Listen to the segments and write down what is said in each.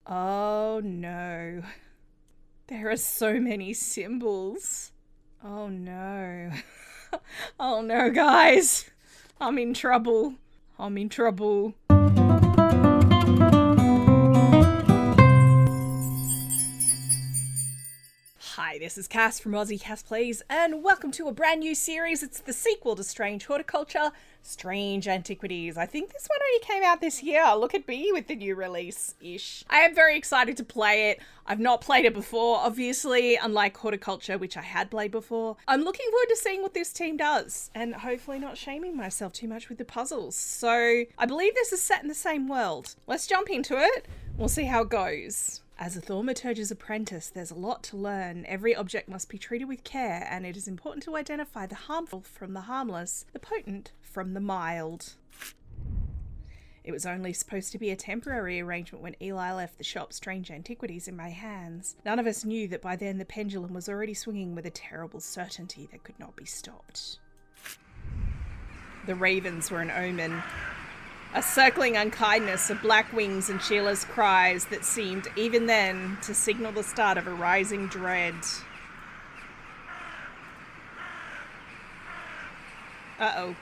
Oh no. There are so many symbols. Oh no. Oh no, guys. I'm in trouble. I'm in trouble. Hi, this is Cass from Aussie Cass Plays, and welcome to a brand new series. It's the sequel to Strange Horticulture, Strange Antiquities. I think this one only came out this year. Look at me with the new release-ish. I am very excited to play it. I've not played it before, obviously, unlike Horticulture, which I had played before. I'm looking forward to seeing what this team does, and hopefully not shaming myself too much with the puzzles. So, I believe this is set in the same world. Let's jump into it. We'll see how it goes. As a thaumaturge's apprentice, there's a lot to learn. Every object must be treated with care, and it is important to identify the harmful from the harmless, the potent from the mild. It was only supposed to be a temporary arrangement when Eli left the shop Strange Antiquities in my hands. None of us knew that by then the pendulum was already swinging with a terrible certainty that could not be stopped. The ravens were an omen. A circling unkindness of black wings and cheerless cries that seemed, even then, to signal the start of a rising dread. Uh-oh.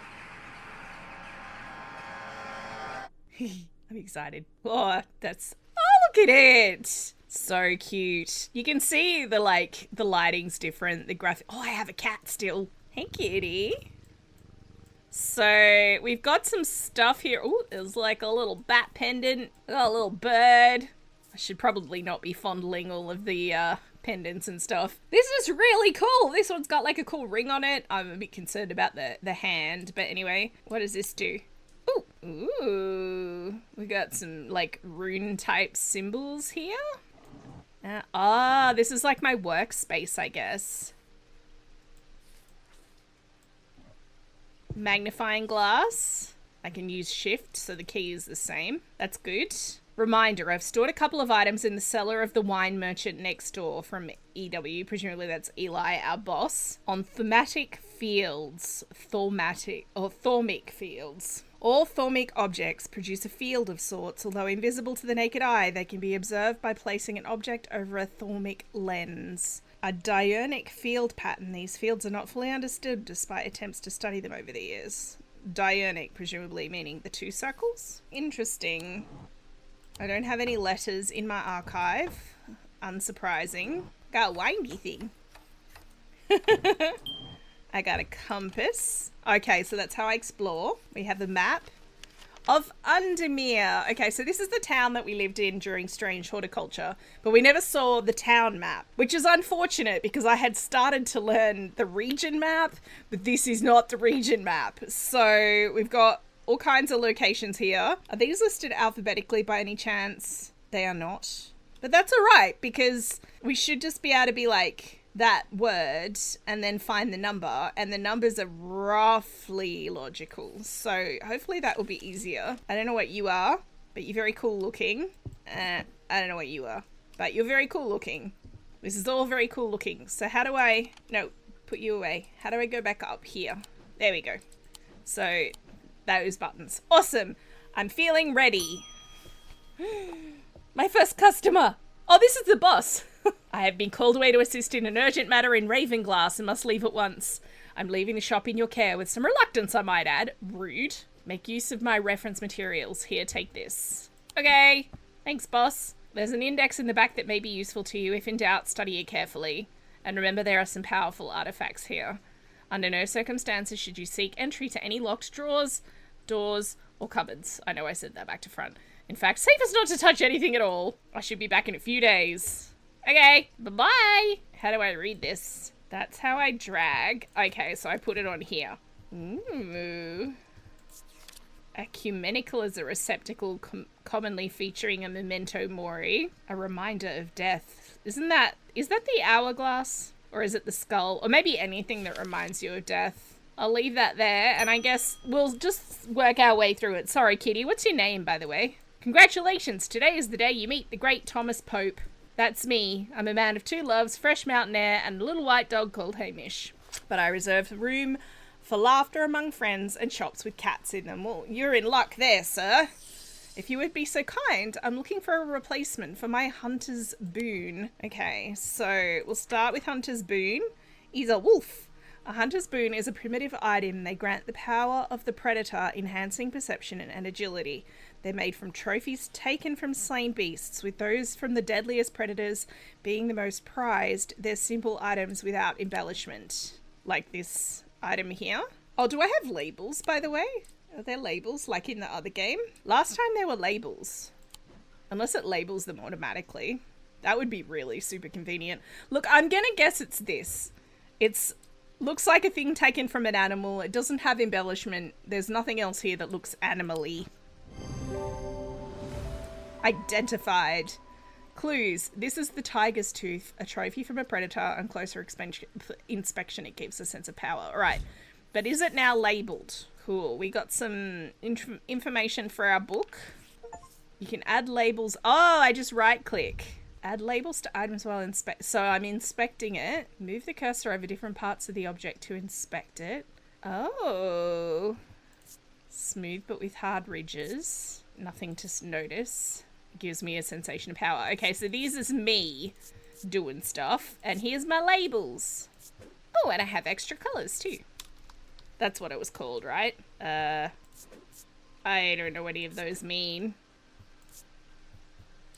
I'm excited. Oh, look at it! So cute. You can see the lighting's different, the graphic. Oh, I have a cat still. Hey, kitty. So, we've got some stuff here. Oh, there's like a little bat pendant. Got a little bird. I should probably not be fondling all of the pendants and stuff. This is really cool. This one's got like a cool ring on it. I'm a bit concerned about the hand. But anyway, what does this do? Ooh. We got some like rune type symbols here. This is like my workspace, I guess. Magnifying glass. I can use shift, so the key is the same. That's good. Reminder, I've stored a couple of items in the cellar of the wine merchant next door from EW, presumably that's Eli, our boss, on thaumatic fields. Thaumic fields. All thaumic objects produce a field of sorts. Although invisible to the naked eye, they can be observed by placing an object over a thaumic lens. A diurnic field pattern. These fields are not fully understood despite attempts to study them over the years. Diurnic, presumably meaning the two circles. Interesting. I don't have any letters in my archive. Unsurprising. Got a windy thing. I got a compass. Okay, so that's how I explore. We have the map of Undermere. Okay, so this is the town that we lived in during Strange Horticulture, but we never saw the town map, which is unfortunate because I had started to learn the region map, but this is not the region map. So we've got all kinds of locations here. Are these listed alphabetically by any chance? They are not. But that's all right because we should just be able to be like that word and then find the number, and the numbers are roughly logical, so hopefully that will be easier. I don't know what you are, but you're very cool looking. I don't know what you are, but you're very cool looking. This is all very cool looking. So how do I put you away? How do I go back up here? There we go. So those buttons. Awesome. I'm feeling ready. My first customer. Oh, this is the boss. I have been called away to assist in an urgent matter in Ravenglass and must leave at once. I'm leaving the shop in your care with some reluctance, I might add. Rude. Make use of my reference materials. Here, take this. Okay. Thanks, boss. There's an index in the back that may be useful to you. If in doubt, study it carefully. And remember, there are some powerful artifacts here. Under no circumstances should you seek entry to any locked drawers, doors, or cupboards. I know I said that back to front. In fact, safest not to touch anything at all. I should be back in a few days. Okay, bye-bye. How do I read this? That's how I drag. Okay, so I put it on here. Ooh. Ecumenical is a receptacle commonly featuring a memento mori, a reminder of death. Is that the hourglass? Or is it the skull? Or maybe anything that reminds you of death. I'll leave that there, and I guess we'll just work our way through it. Sorry, kitty. What's your name, by the way? Congratulations. Today is the day you meet the great Thomas Pope. That's me. I'm a man of two loves, fresh mountain air, and a little white dog called Hamish. But I reserve room for laughter among friends and shops with cats in them. Well, you're in luck there, sir. If you would be so kind, I'm looking for a replacement for my hunter's boon. Okay, so we'll start with hunter's boon. He's a wolf. A hunter's boon is a primitive item. They grant the power of the predator, enhancing perception and agility. They're made from trophies taken from slain beasts, with those from the deadliest predators being the most prized. They're simple items without embellishment. Like this item here. Oh, do I have labels, by the way? Are there labels like in the other game? Last time there were labels. Unless it labels them automatically. That would be really super convenient. Look, I'm gonna guess it's this. It's looks like a thing taken from an animal. It doesn't have embellishment. There's nothing else here that looks animal-y. Identified. Clues. This is the tiger's tooth, a trophy from a predator. On closer inspection, it gives a sense of power. All right. But is it now labeled? Cool. We got some information for our book. You can add labels. Oh, I just right-click. Add labels to items while inspect. So I'm inspecting it. Move the cursor over different parts of the object to inspect it. Oh. Smooth but with hard ridges. Nothing to notice. Gives me a sensation of power. Okay, so these is me doing stuff. And here's my labels. Oh, and I have extra colours too. That's what it was called, right? I don't know what any of those mean.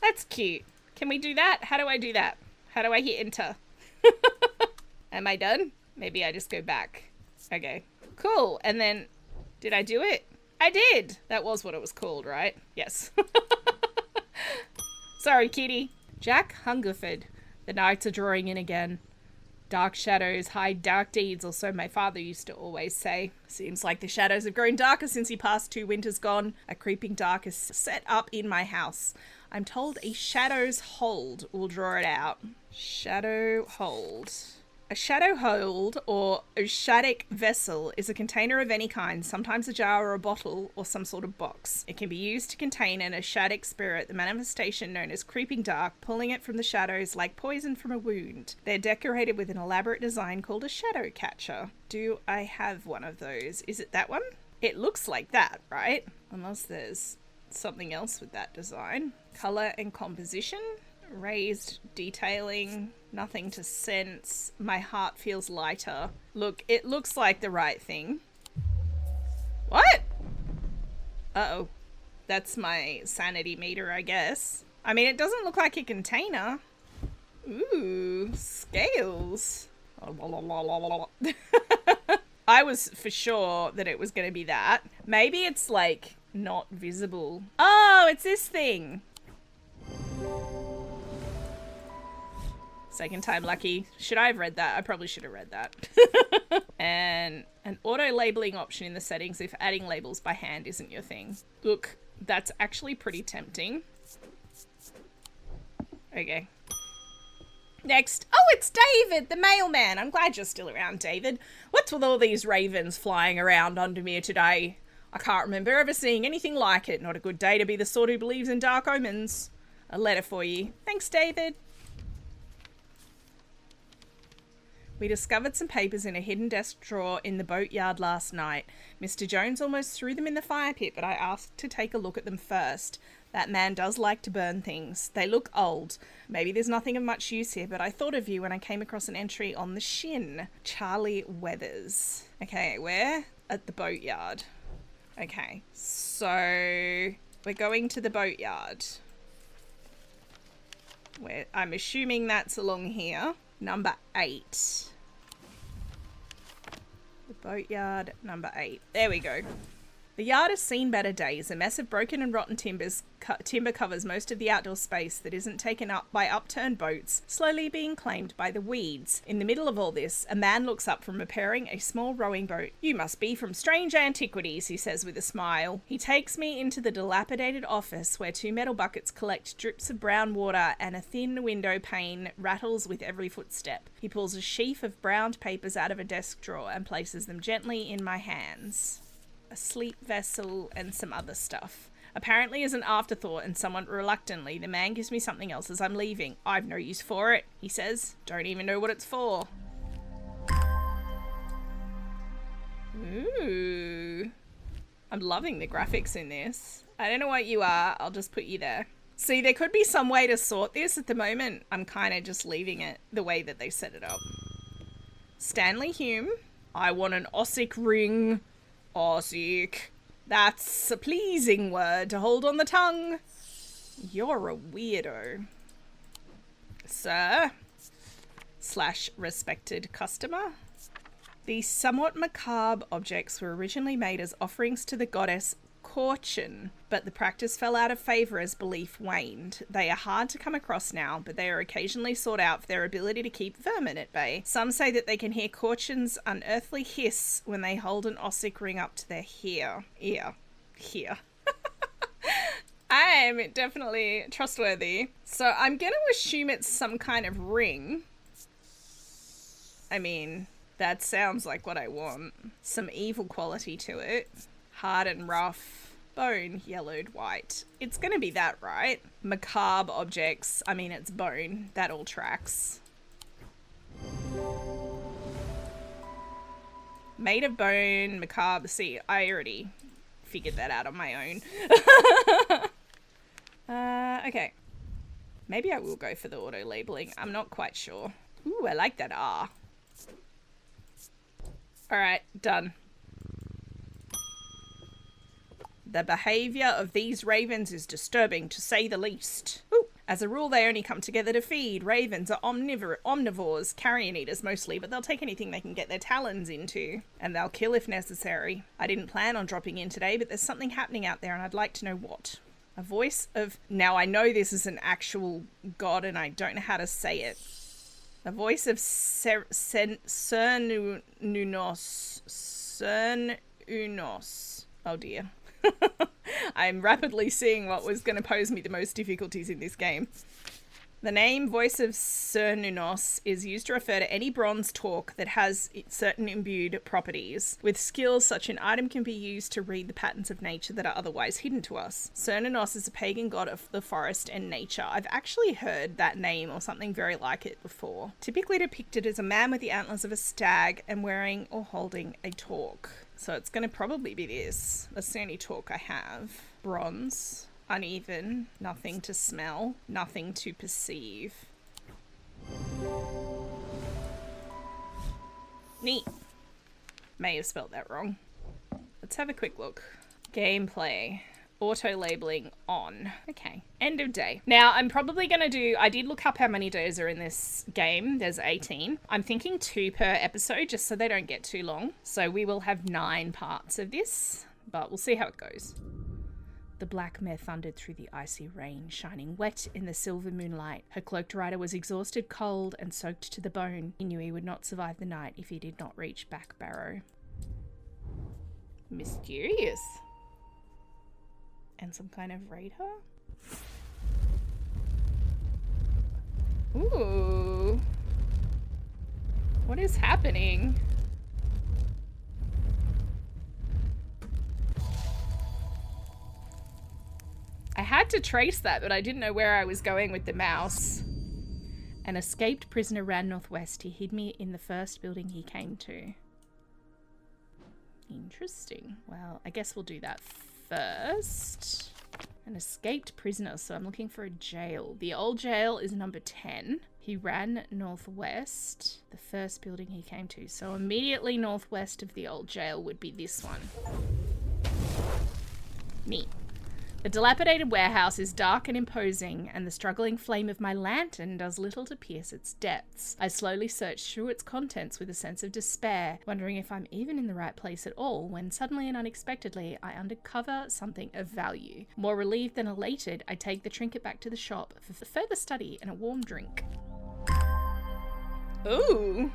That's cute. Can we do that? How do I do that? How do I hit enter? Am I done? Maybe I just go back. Okay. Cool. And then, did I do it? I did! That was what it was called, right? Yes. Sorry, kitty. Jack Hungerford. The nights are drawing in again. Dark shadows hide dark deeds, or so my father used to always say. Seems like the shadows have grown darker since he passed 2 winters gone. A creeping dark is set up in my house. I'm told a shadow's hold will draw it out. Shadow hold. A shadow hold, or oshadic vessel, is a container of any kind, sometimes a jar or a bottle or some sort of box. It can be used to contain an oshadic spirit, the manifestation known as creeping dark, pulling it from the shadows like poison from a wound. They're decorated with an elaborate design called a shadow catcher. Do I have one of those? Is it that one? It looks like that, right? Unless there's something else with that design. Color and composition. Raised detailing, nothing to sense. My heart feels lighter. Look, it looks like the right thing. What? Uh-oh. That's my sanity meter, I guess. I mean, it doesn't look like a container. Ooh, scales. I was for sure that it was going to be that. Maybe it's like not visible. Oh, it's this thing. Second time lucky. Should I have read that? I probably should have read that. And an auto labeling option in the settings if adding labels by hand isn't your thing. Look, that's actually pretty tempting. Okay. Next. Oh, it's David, the mailman. I'm glad you're still around, David. What's with all these ravens flying around under me today? I can't remember ever seeing anything like it. Not a good day to be the sort who believes in dark omens. A letter for you. Thanks, David. We discovered some papers in a hidden desk drawer in the boatyard last night. Mr. Jones almost threw them in the fire pit, but I asked to take a look at them first. That man does like to burn things. They look old. Maybe there's nothing of much use here, but I thought of you when I came across an entry on the shin. Charlie Weathers. Okay, where? At the boatyard. Okay, so we're going to the boatyard. I'm assuming that's along here. Number 8. The boatyard, number 8. There we go. The yard has seen better days. A mess of broken and rotten timber covers most of the outdoor space that isn't taken up by upturned boats, slowly being claimed by the weeds. In the middle of all this, a man looks up from repairing a small rowing boat. You must be from Strange Antiquities, he says with a smile. He takes me into the dilapidated office where 2 metal buckets collect drips of brown water and a thin window pane rattles with every footstep. He pulls a sheaf of browned papers out of a desk drawer and places them gently in my hands. A sleep vessel and some other stuff. Apparently as an afterthought and somewhat reluctantly, the man gives me something else as I'm leaving. I've no use for it, he says. Don't even know what it's for. Ooh. I'm loving the graphics in this. I don't know what you are. I'll just put you there. See, there could be some way to sort this. At the moment, I'm kind of just leaving it the way that they set it up. Stanley Hume. I want an Ossic ring. Ossic. That's a pleasing word to hold on the tongue. You're a weirdo. Sir. / respected customer. These somewhat macabre objects were originally made as offerings to the goddess Corchin, but the practice fell out of favour as belief waned. They are hard to come across now, but they are occasionally sought out for their ability to keep vermin at bay. Some say that they can hear Corchin's unearthly hiss when they hold an Ossic ring up to their ear. Here. I'm definitely trustworthy. So I'm going to assume it's some kind of ring. I mean, that sounds like what I want. Some evil quality to it. Hard and rough. Bone, yellowed white. It's going to be that, right? Macabre objects. I mean, it's bone. That all tracks. Made of bone, macabre. See, I already figured that out on my own. Okay. Maybe I will go for the auto labeling. I'm not quite sure. Ooh, I like that R. Alright, done. The behaviour of these ravens is disturbing, to say the least. Ooh. As a rule, they only come together to feed. Ravens are omnivores, carrion eaters mostly, but they'll take anything they can get their talons into. And they'll kill if necessary. I didn't plan on dropping in today, but there's something happening out there and I'd like to know what. A voice of... Now, I know this is an actual god and I don't know how to say it. A voice of Cernunos. Oh dear. I'm rapidly seeing what was going to pose me the most difficulties in this game. The name Voice of Cernunos is used to refer to any bronze talk that has certain imbued properties. With skills, such an item can be used to read the patterns of nature that are otherwise hidden to us. Cernunos is a pagan god of the forest and nature. I've actually heard that name or something very like it before. Typically depicted as a man with the antlers of a stag and wearing or holding a torque. So it's going to probably be this. That's the only torque I have. Bronze. Uneven, nothing to smell, nothing to perceive. Neat. May have spelled that wrong. Let's have a quick look. Gameplay. Auto labeling on. Okay. End of day. Now, I'm probably going to do... I did look up how many days are in this game. There's 18. I'm thinking 2 per episode, just so they don't get too long. So we will have 9 parts of this, but we'll see how it goes. The black mare thundered through the icy rain, shining wet in the silver moonlight. Her cloaked rider was exhausted, cold, and soaked to the bone. He knew he would not survive the night if he did not reach Back Barrow. Mysterious. And some kind of radar? Ooh. What is happening? I had to trace that, but I didn't know where I was going with the mouse. An escaped prisoner ran northwest. He hid me in the first building he came to. Interesting. Well, I guess we'll do that first. An escaped prisoner, so I'm looking for a jail. The old jail is number 10. He ran northwest, the first building he came to. So immediately northwest of the old jail would be this one. Neat. The dilapidated warehouse is dark and imposing, and the struggling flame of my lantern does little to pierce its depths. I slowly search through its contents with a sense of despair, wondering if I'm even in the right place at all, when suddenly and unexpectedly I uncover something of value. More relieved than elated, I take the trinket back to the shop for further study and a warm drink. Ooh!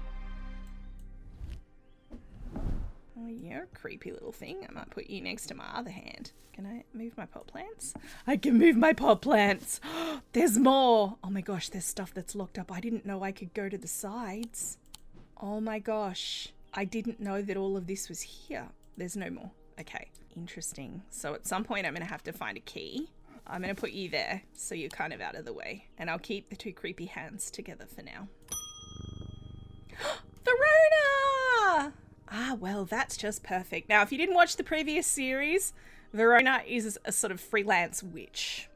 Oh, you're a creepy little thing. I might put you next to my other hand. Can I move my pot plants? I can move my pot plants. There's more. Oh my gosh, there's stuff that's locked up. I didn't know I could go to the sides. Oh my gosh. I didn't know that all of this was here. There's no more. Okay, interesting. So at some point I'm going to have to find a key. I'm going to put you there so you're kind of out of the way. And I'll keep the 2 creepy hands together for now. Verona! Ah, well, that's just perfect. Now, if you didn't watch the previous series, Verona is a sort of freelance witch.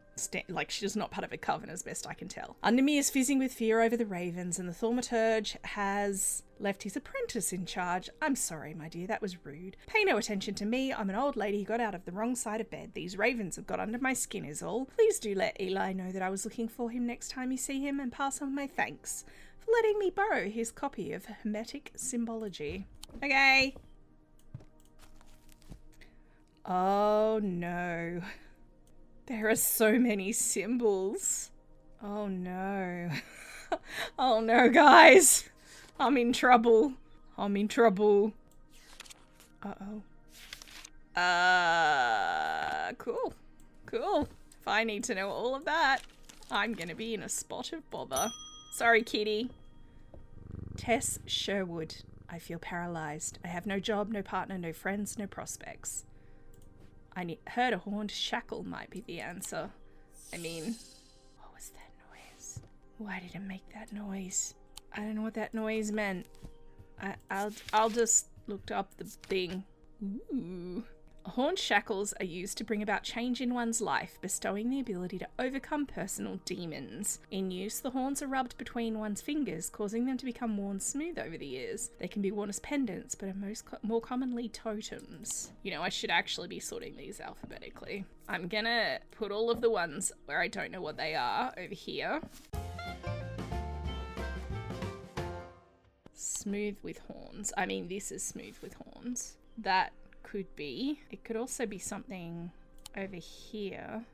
Like, she's not part of a coven, as best I can tell. Undermere is fizzing with fear over the ravens, and the thaumaturge has left his apprentice in charge. I'm sorry, my dear, that was rude. Pay no attention to me. I'm an old lady who got out of the wrong side of bed. These ravens have got under my skin is all. Please do let Eli know that I was looking for him next time you see him, and pass on my thanks for letting me borrow his copy of Hermetic Symbology. Okay. Oh, no. There are so many symbols. Oh no. Oh no, guys. I'm in trouble. I'm in trouble. Uh-oh. Cool. Cool. If I need to know all of that, I'm gonna be in a spot of bother. Sorry, kitty. Tess Sherwood. I feel paralyzed. I have no job, no partner, no friends, no prospects. I heard a horned shackle might be the answer. I mean, what was that noise? Why did it make that noise? I don't know what that noise meant. I'll just look up the thing. Ooh. Horned shackles are used to bring about change in one's life, bestowing the ability to overcome personal demons. In use, the horns are rubbed between one's fingers, causing them to become worn smooth over the years. They can be worn as pendants, but are more commonly totems. You know, I should actually be sorting these alphabetically. I'm gonna put all of the ones where I don't know what they are over here. Smooth with horns. I mean, this is smooth with horns. That could be. It could also be something over here.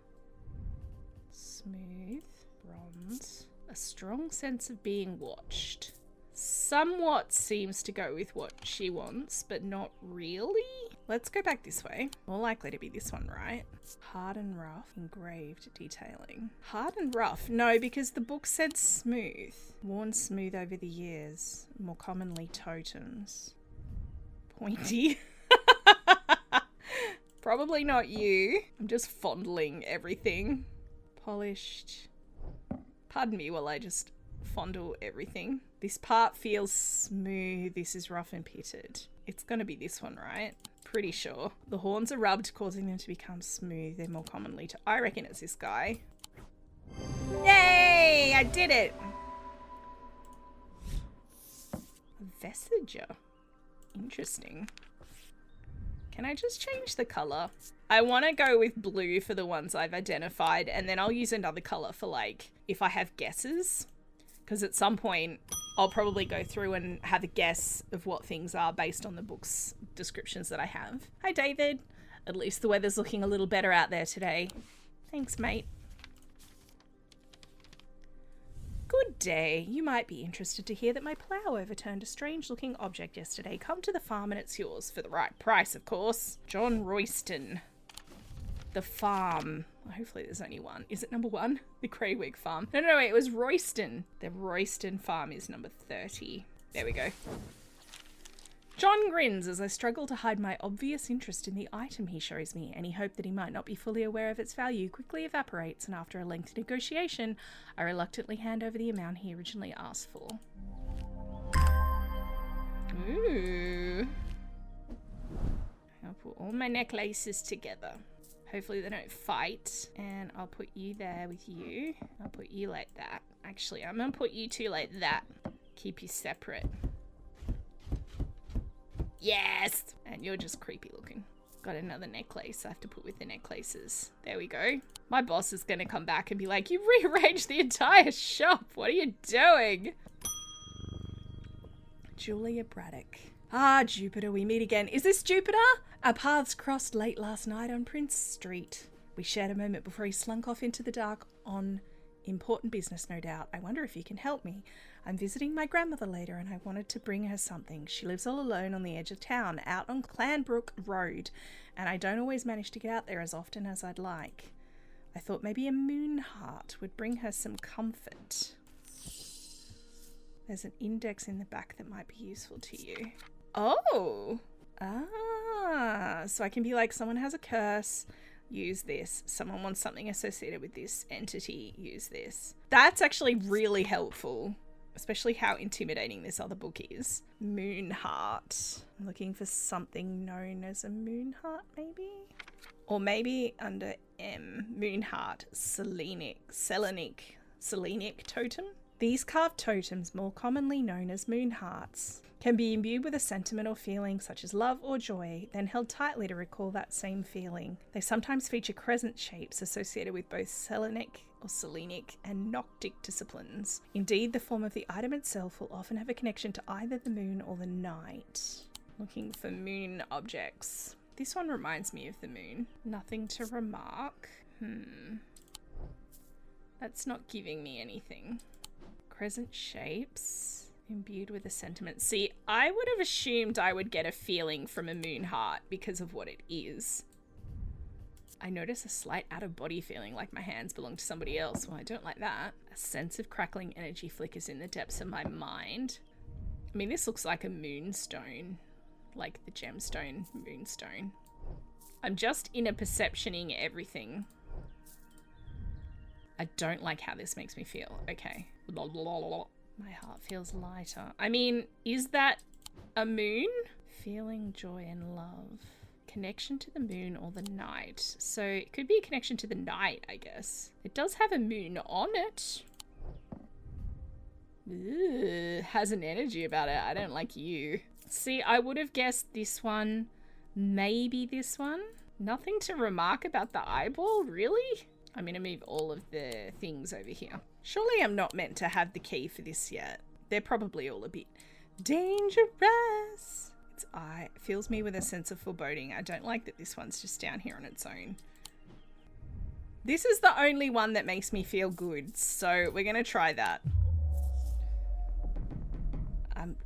Smooth, bronze, a strong sense of being watched. Somewhat seems to go with what she wants, but not really. Let's go back this way. More likely to be this one, right? Hard and rough, engraved detailing. Hard and rough. No, because the book said smooth. Worn smooth over the years. More commonly totems. Pointy. Probably not you. I'm just fondling everything. Polished. Pardon me while I just fondle everything. This part feels smooth. This is rough and pitted. It's gonna be this one, right? Pretty sure. The horns are rubbed, causing them to become smooth. They're more commonly to... I reckon it's this guy. Yay! I did it! A vestiger. Interesting. Can I just change the colour? I want to go with blue for the ones I've identified, and then I'll use another colour for, like, if I have guesses. Because at some point, I'll probably go through and have a guess of what things are based on the book's descriptions that I have. Hi, David. At least the weather's looking a little better out there today. Thanks, mate. Good day. You might be interested to hear that my plough overturned a strange-looking object yesterday. Come to the farm and it's yours, for the right price, of course. John Royston. The farm. Hopefully there's only one. Is it number 1? The Craywig farm. No, it was Royston. The Royston farm is number 30. There we go. John grins as I struggle to hide my obvious interest in the item he shows me. Any hope that he might not be fully aware of its value quickly evaporates, and after a lengthy negotiation, I reluctantly hand over the amount he originally asked for. Ooh. I'll put all my necklaces together. Hopefully they don't fight. And I'll put you there with you. I'll put you like that. Actually, I'm going to put you two like that. Keep you separate. Yes! And you're just creepy looking. Got another necklace I have to put with the necklaces. There we go. My boss is going to come back and be like, you rearranged the entire shop. What are you doing? Julia Braddock. Ah, Jupiter, we meet again. Is this Jupiter? Our paths crossed late last night on Prince Street. We shared a moment before he slunk off into the dark on important business, no doubt. I wonder if you can help me. I'm visiting my grandmother later and I wanted to bring her something. She lives all alone on the edge of town, out on Clanbrook Road, and I don't always manage to get out there as often as I'd like. I thought maybe a moon heart would bring her some comfort. There's an index in the back that might be useful to you. Oh! Ah, so I can be like, someone has a curse, use this. Someone wants something associated with this entity, use this. That's actually really helpful. especially how intimidating this other book is. Moon heart. I'm looking for something known as a moon heart, maybe? Or maybe under M. Moon heart. Selenic totem. These carved totems, more commonly known as moon hearts, can be imbued with a sentiment or feeling such as love or joy, then held tightly to recall that same feeling. They sometimes feature crescent shapes associated with both Selenic and Noctic disciplines. Indeed, the form of the item itself will often have a connection to either the moon or the night. Looking for moon objects. This one reminds me of the moon. Nothing to remark. That's not giving me anything. Crescent shapes imbued with a sentiment. See, I would have assumed I would get a feeling from a moon heart because of what it is. I notice a slight out-of-body feeling, like my hands belong to somebody else. Well, I don't like that. A sense of crackling energy flickers in the depths of my mind. I mean, this looks like a moonstone, like the gemstone moonstone. I'm just inner perceptioning everything. I don't like how this makes me feel. Okay. My heart feels lighter. I mean, is that a moon? Feeling joy and love. Connection to the moon or the night. So it could be a connection to the night, I guess. It does have a moon on it. Ugh, has an energy about it. I don't like you. See, I would have guessed this one. Maybe this one. Nothing to remark about the eyeball, really? I'm going to move all of the things over here. Surely I'm not meant to have the key for this yet. They're probably all a bit dangerous. Its eye fills me with a sense of foreboding. I don't like that this one's just down here on its own. This is the only one that makes me feel good, so we're going to try that.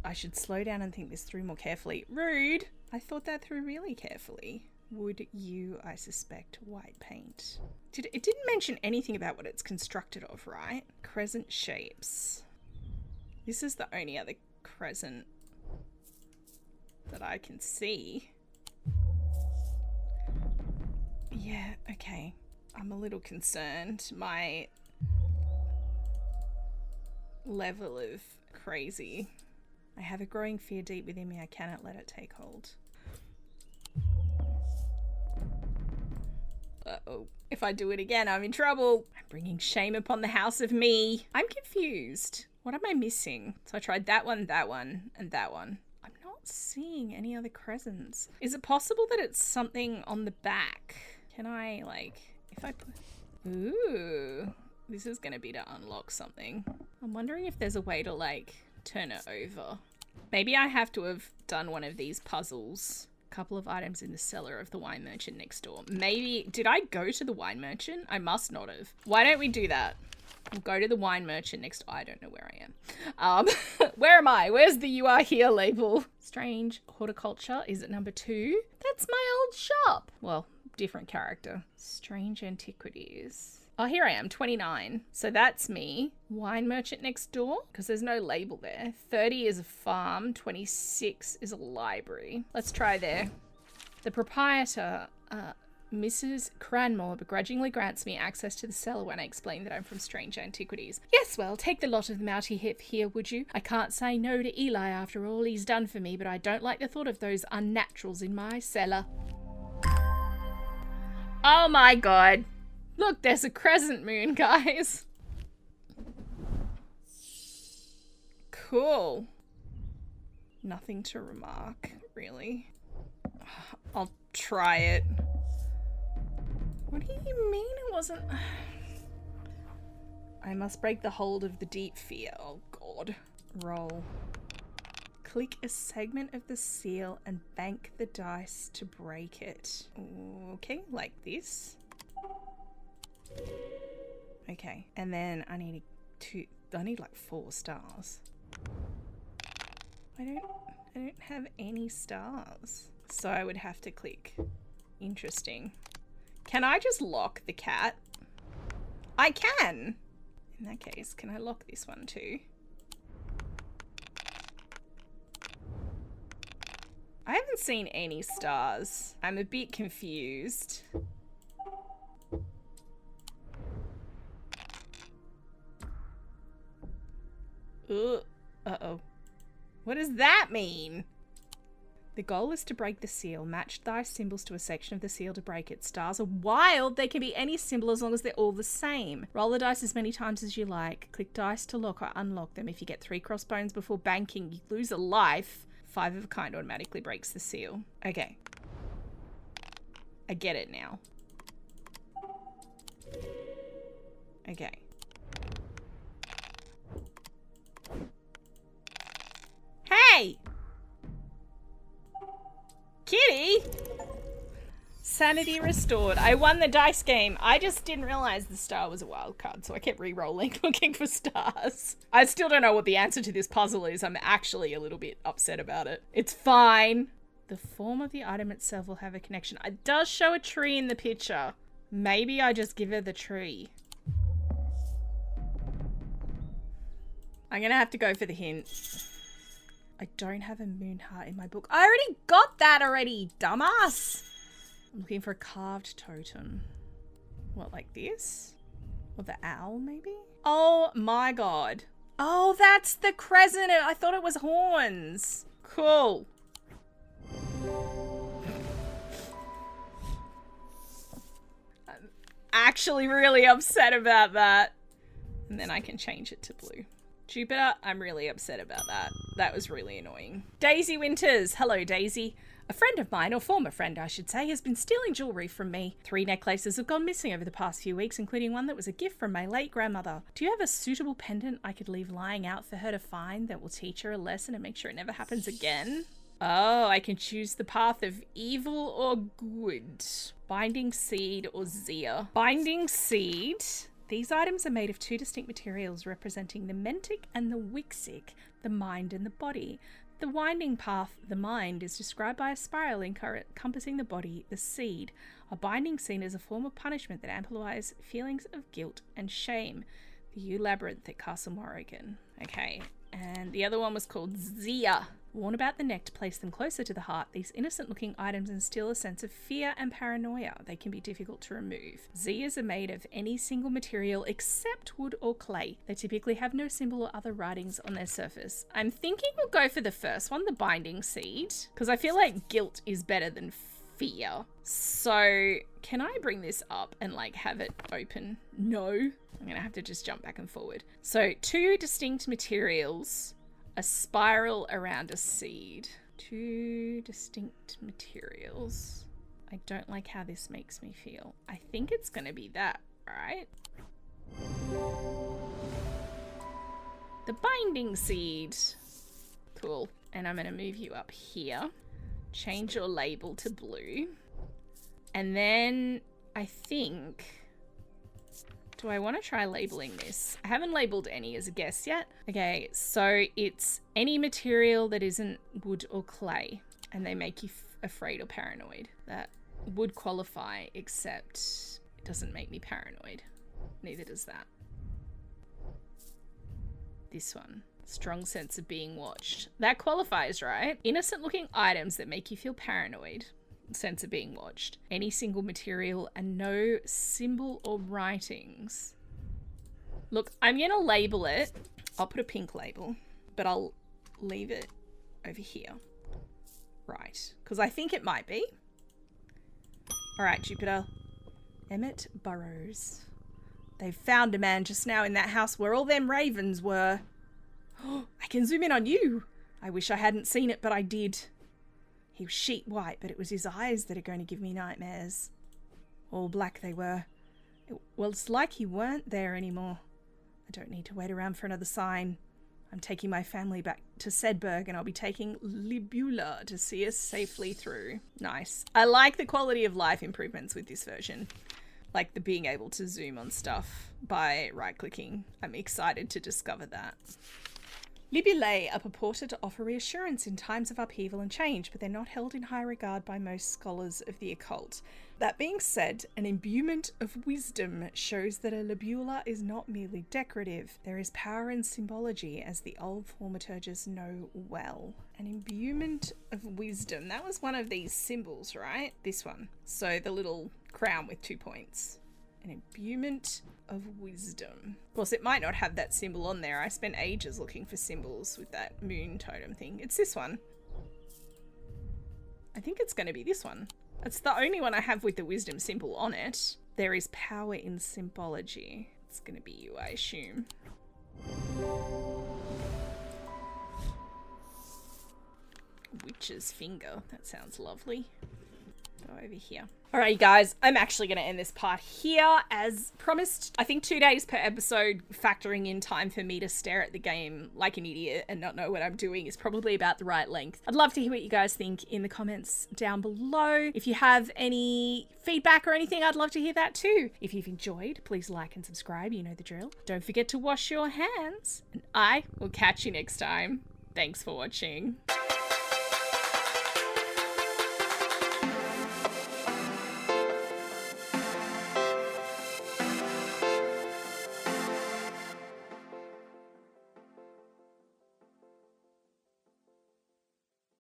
I should slow down and think this through more carefully. Rude! I thought that through really carefully. Would you, I suspect, white paint? It didn't mention anything about what it's constructed of, right? Crescent shapes. This is the only other crescent that I can see. Yeah, okay. I'm a little concerned. My level of crazy. I have a growing fear deep within me. I cannot let it take hold. Uh-oh. If I do it again, I'm in trouble. I'm bringing shame upon the house of me. I'm confused. What am I missing? So I tried that one, and that one. I'm not seeing any other crescents. Is it possible that it's something on the back? Can I, like, if I put... Ooh. This is going to be to unlock something. I'm wondering if there's a way to, like, turn it over. Maybe I have to have done one of these puzzles. Couple of items in the cellar of the wine merchant next door. Maybe, did I go to the wine merchant? I must not have. Why don't we do that? We'll go to the wine merchant next door. I don't know where I am. Where am I? Where's the you are here label? Strange Horticulture. Is it number 2? That's my old shop. Well, different character. Strange Antiquities. Oh, here I am, 29. So that's me. Wine merchant next door, because there's no label there. 30 is a farm, 26 is a library. Let's try there. The proprietor, Mrs. Cranmore, begrudgingly grants me access to the cellar when I explain that I'm from Strange Antiquities. Yes, well, take the lot of them out here, would you? I can't say no to Eli after all he's done for me, but I don't like the thought of those unnaturals in my cellar. Oh my god. Look, there's a crescent moon, guys. Cool. Nothing to remark, really. I'll try it. What do you mean it wasn't... I must break the hold of the deep fear. Oh, God. Roll. Click a segment of the seal and bank the dice to break it. Okay, like this. Okay, and then I need like 4 stars. I don't have any stars. So I would have to click. Interesting. Can I just lock the cat? I can! In that case, can I lock this one too? I haven't seen any stars. I'm a bit confused. Uh-oh. What does that mean? The goal is to break the seal. Match dice symbols to a section of the seal to break it. Stars are wild. They can be any symbol as long as they're all the same. Roll the dice as many times as you like. Click dice to lock or unlock them. If you get 3 crossbones before banking, you lose a life. 5 of a kind automatically breaks the seal. Okay. I get it now. Okay. Hey! Kitty! Sanity restored. I won the dice game. I just didn't realize the star was a wild card, so I kept re-rolling looking for stars. I still don't know what the answer to this puzzle is. I'm actually a little bit upset about it. It's fine. The form of the item itself will have a connection. It does show a tree in the picture. Maybe I just give her the tree. I'm gonna have to go for the hint. I don't have a moon heart in my book. I already got that already, dumbass. I'm looking for a carved totem. What, like this? Or the owl, maybe? Oh my god. Oh, that's the crescent. I thought it was horns. Cool. I'm actually really upset about that. And then I can change it to blue. Jupiter, I'm really upset about that. That was really annoying. Daisy Winters. Hello, Daisy. A friend of mine, or former friend I should say, has been stealing jewellery from me. 3 necklaces have gone missing over the past few weeks, including one that was a gift from my late grandmother. Do you have a suitable pendant I could leave lying out for her to find that will teach her a lesson and make sure it never happens again? Oh, I can choose the path of evil or good. Binding Seed or Zia. Binding Seed. These items are made of 2 distinct materials representing the mentic and the wixic, the mind and the body. The winding path, the mind, is described by a spiral encompassing the body, the seed. A binding seed is a form of punishment that amplifies feelings of guilt and shame. The Yew Labyrinth at Castle Morrigan. Okay, and the other one was called Zia. Worn about the neck to place them closer to the heart, these innocent-looking items instill a sense of fear and paranoia. They can be difficult to remove. Zias are made of any single material except wood or clay. They typically have no symbol or other writings on their surface. I'm thinking we'll go for the first one, the binding seed, because I feel like guilt is better than fear. So can I bring this up and like have it open? No. I'm gonna have to just jump back and forward. So 2 distinct materials. A spiral around a seed. 2 distinct materials. I don't like how this makes me feel. I think it's gonna be that, right? The binding seed. Cool. And I'm gonna move you up here. Change your label to blue. And then I think... Do I want to try labeling this? I haven't labeled any as a guess yet. Okay, so it's any material that isn't wood or clay, and they make you afraid or paranoid. That would qualify, except it doesn't make me paranoid. Neither does that. This one. Strong sense of being watched. That qualifies, right? Innocent looking items that make you feel paranoid. Sense of being watched. Any single material and no symbol or writings. Look, I'm gonna label it. I'll put a pink label, but I'll leave it over here. Right, because I think it might be. All right, Jupiter. Emmett Burrows. They found a man just now in that house where all them ravens were. I can zoom in on you. I wish I hadn't seen it, but I did. He was sheet white, but it was his eyes that are going to give me nightmares. All black they were. Well, it's like he weren't there anymore. I don't need to wait around for another sign. I'm taking my family back to Sedberg, and I'll be taking Libula to see us safely through. Nice. I like the quality of life improvements with this version. Like the being able to zoom on stuff by right-clicking. I'm excited to discover that. Libulae are purported to offer reassurance in times of upheaval and change, but they're not held in high regard by most scholars of the occult. That being said, an imbuement of wisdom shows that a libula is not merely decorative. There is power in symbology, as the old thaumaturges know well. An imbuement of wisdom. That was one of these symbols, right? This one. So the little crown with 2 points. An imbuement of wisdom. Of course, it might not have that symbol on there. I spent ages looking for symbols with that moon totem thing. It's this one. I think it's going to be this one. It's the only one I have with the wisdom symbol on it. There is power in symbology. It's going to be you, I assume. Witch's finger. That sounds lovely. Go over here. Alright, you guys, I'm actually going to end this part here as promised. I think 2 days per episode, factoring in time for me to stare at the game like an idiot and not know what I'm doing, is probably about the right length. I'd love to hear what you guys think in the comments down below. If you have any feedback or anything, I'd love to hear that too. If you've enjoyed, please like and subscribe. You know the drill. Don't forget to wash your hands, and I will catch you next time. Thanks for watching.